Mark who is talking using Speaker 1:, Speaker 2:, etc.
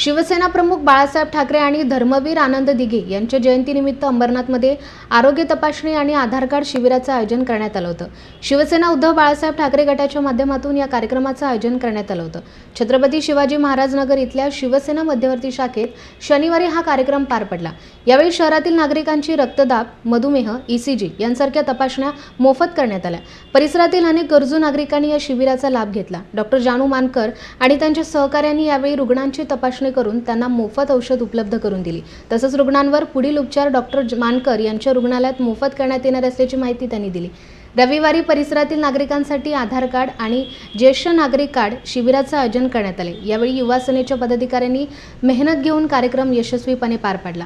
Speaker 1: शिवसेना प्रमुख बाळासाहेब ठाकरे आणि धर्मवीर आनंद दिघे यांच्या जयंतीनिमित्त अंबरनाथमध्ये आरोग्य तपासणी आणि आधार कार्ड शिबिराचं आयोजन करण्यात आलं होतं। शिवसेना उद्धव बाळासाहेब ठाकरे गटाच्या माध्यमातून या कार्यक्रमाचं आयोजन करण्यात आलं होतं। छत्रपती शिवाजी महाराज नगर इथल्या शिवसेना मध्यवर्ती शाखेत शनिवारी हा कार्यक्रम पार पडला। यावेळी शहरातील नागरिकांची रक्तदाब, मधुमेह, ECG यांसारख्या तपासण्या मोफत करण्यात आल्या। परिसरातील अनेक गरजू नागरिकांनी या शिबिराचा लाभ घेतला। डॉक्टर जानू मानकर आणि त्यांच्या सहकाऱ्यांनी यावेळी रुग्णांची तपासणी करून त्यांना मोफत औषध उपलब्ध करून दिली। तसंच रुग्णांवर पुढील उपचार डॉक्टर मानकर यांच्या रुग्णालयात मोफत करण्यात येणार असल्याची माहिती त्यांनी दिली। रविवारी परिसरातील नागरिकांसाठी आधार कार्ड आणि ज्येष्ठ नागरिक कार्ड शिबिराचं आयोजन करण्यात आले। यावेळी युवा सेनेच्या पदाधिकाऱ्यांनी मेहनत घेऊन कार्यक्रम यशस्वीपणे पार पाडला।